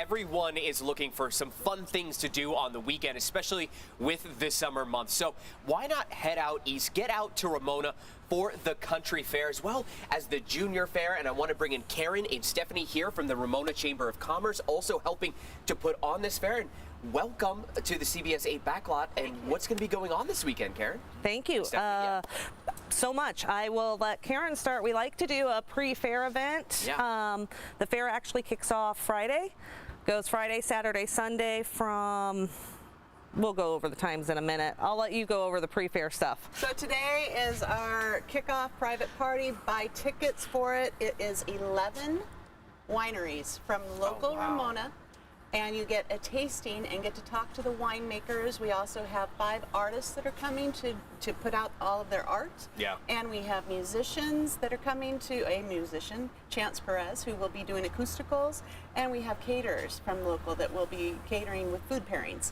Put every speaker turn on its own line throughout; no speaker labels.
everyone is looking for some fun things to do on the weekend, especially with the summer months. So why not head out east, get out to Ramona for the Country Fair as well as the Junior Fair. And I want to bring in Karen and Stephanie here from the Ramona Chamber of Commerce, also helping to put on this fair. And welcome to the CBS 8 Backlot. And what's going to be going on this weekend, Karen?
Thank you so much. I will let Karen start. We like to do a pre-fair event.
Yeah.
The fair actually kicks off Friday, goes Friday, Saturday, Sunday from... We'll go over the times in a minute. I'll let you go over the pre-fair stuff.
So today is our kickoff private party. Buy tickets for it. It is 11 wineries from local Ramona, and you get a tasting and get to talk to the winemakers. We also have 5 artists that are coming to put out all of their art.
Yeah.
And we have musicians that are coming to, a musician, Chance Perez, who will be doing acousticals, and we have caterers from local that will be catering with food pairings.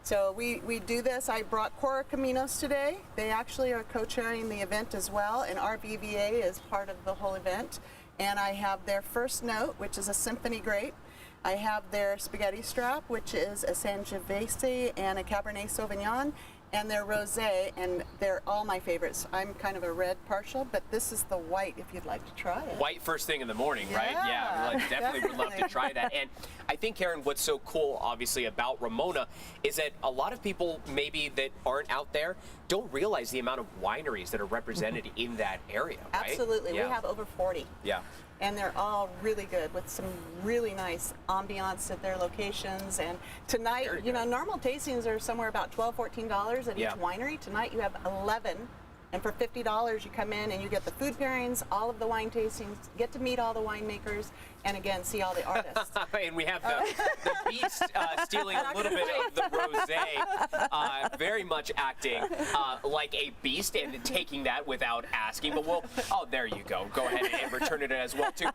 So we do this. I brought Cora Caminos today. They actually are co-chairing the event as well, and RBVA is part of the whole event. And I have their First Note, which is a symphony grape. I have their Spaghetti Strap, which is a Sangiovese and a Cabernet Sauvignon, and their Rosé, and they're all my favorites. I'm kind of a red partial, but this is the white if you'd like to try it.
White first thing in the morning, right? Yeah, definitely would love to try that. And I think, Karen, what's so cool, obviously, about Ramona is that a lot of people maybe that aren't out there don't realize the amount of wineries that are represented in that area, right?
Absolutely.
Yeah.
We have over 40.
Yeah.
And they're all really good with some really nice ambiance at their locations. And tonight, you know, normal tastings are somewhere about $12, $14 at each winery. Tonight you have 11. And for $50, you come in and you get the food pairings, all of the wine tastings, get to meet all the winemakers, and again, see all the artists.
And we have the beast stealing a little bit of the rosé, very much acting like a beast and taking that without asking. But there you go. Go ahead and return it as well, too.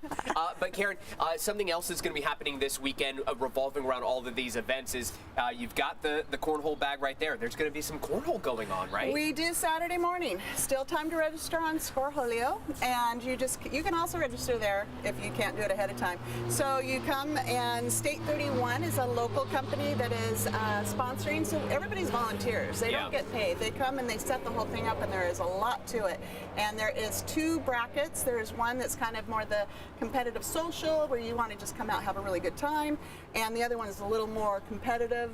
But Karen, something else that's going to be happening this weekend revolving around all of these events is you've got the cornhole bag right there. There's going to be some cornhole going on, right?
We do Saturday morning. Still time to register on Scoreholio, and you can also register there if you can't do it ahead of time. So you come, and State 31 is a local company that is sponsoring, so everybody's volunteers. They don't get paid. They come and they set the whole thing up, and there is a lot to it. And there is 2 brackets. There is one that's kind of more the competitive social, where you want to just come out and have a really good time, and the other one is a little more competitive.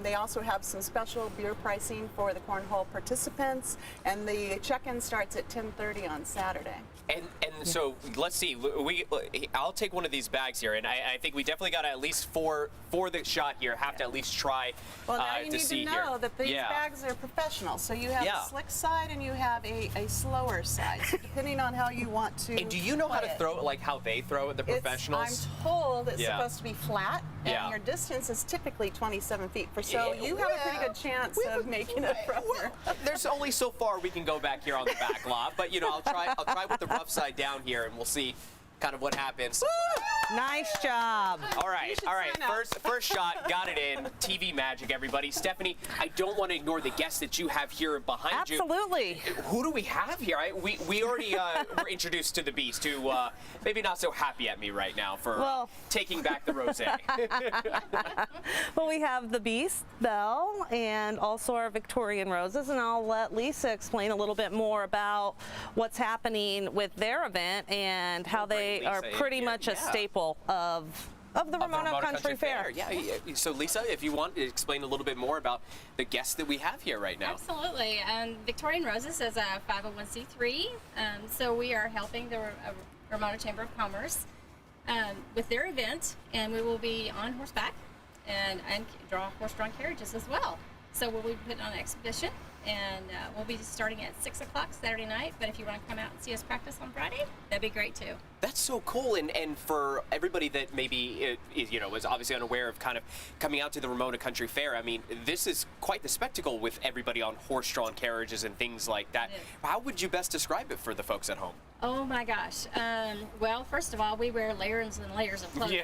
They also have some special beer pricing for the cornhole participants, and the check-in starts at 10:30 on Saturday.
And so let's see. I'll take one of these bags here, and I think we definitely got to at least for the shot here have to at least try
well, now you
to
need
see
to know
here.
that these bags are professional. So you have a slick side and you have a slower side, so depending on how you want to.
And do you know how to throw it, like how they throw it, the professionals?
I'm told it's supposed to be flat, and your distance is typically 27 feet. So you have a pretty good chance of making it from here.
There's only so far we can go back here on the back lot, but you know, I'll try with the rough side down here, and we'll see kind of what happens.
Nice job.
All right. First shot, got it in. TV magic, everybody. Stephanie, I don't want to ignore the guests that you have here behind you.
Absolutely.
Who do we have here? We already were introduced to the Beast, who maybe not so happy at me right now for taking back the rosé.
Well, we have the Beast, Belle, and also our Victorian roses, and I'll let Lisa explain a little bit more about what's happening with their event and how they are pretty much a staple of the Ramona Country Fair.
Yeah. So Lisa, if you want to explain a little bit more about the guests that we have here right now.
Absolutely. Victorian Roses is a 501c3, so we are helping the Ramona Chamber of Commerce with their event, and we will be on horseback and draw horse-drawn carriages as well. So we'll be putting on an exhibition, and we'll be starting at 6 o'clock Saturday night. But if you want to come out and see us practice on Friday, that'd be great too.
That's so cool, and for everybody that maybe is obviously unaware of kind of coming out to the Ramona Country Fair, I mean, this is quite the spectacle with everybody on horse-drawn carriages and things like that. How would you best describe it for the folks at home?
Oh my gosh. Well, first of all, we wear layers and layers of clothing.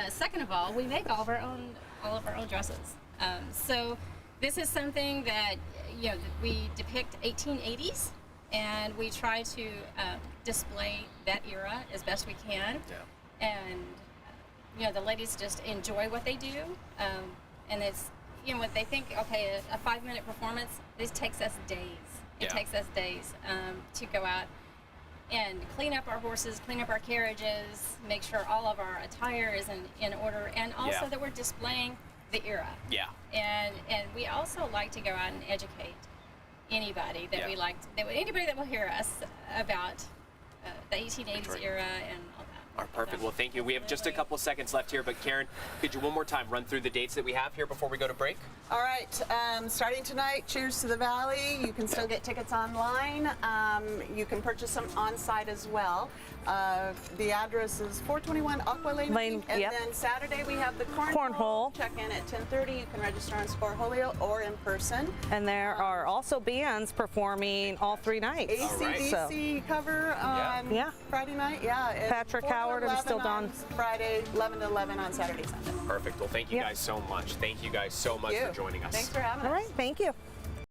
Second of all, we make all of our own dresses. So this is something that we depict 1880s, and we try to display that era as best we can. And the ladies just enjoy what they do, and it's what they think. Okay, a 5-minute performance. This takes us days. It takes us days to go out and clean up our horses, clean up our carriages, make sure all of our attire is in order, and also that we're displaying the era. Yeah. And we also like to go out and educate anybody that we like, anybody that will hear us about the 1880s era and all that.
All right, perfect. Well, thank you. We have just a couple seconds left here, but Karen, could you one more time run through the dates that we have here before we go to break?
All right, starting tonight, Cheers to the Valley. You can still get tickets online. You can purchase them on site as well. The address is 421 Aqua Lane. And then Saturday we have the cornhole. Check in at 10:30. You can register on Scorholio or in person.
And there are also bands performing all 3 nights.
AC/DC cover on Friday night.
Patrick Howard and Still Dawn.
Friday, 11 to 11 on Saturday, Sunday.
Perfect. Well, thank you guys so much. Thank you guys so much for joining us.
Thanks for having us.
All right, thank you.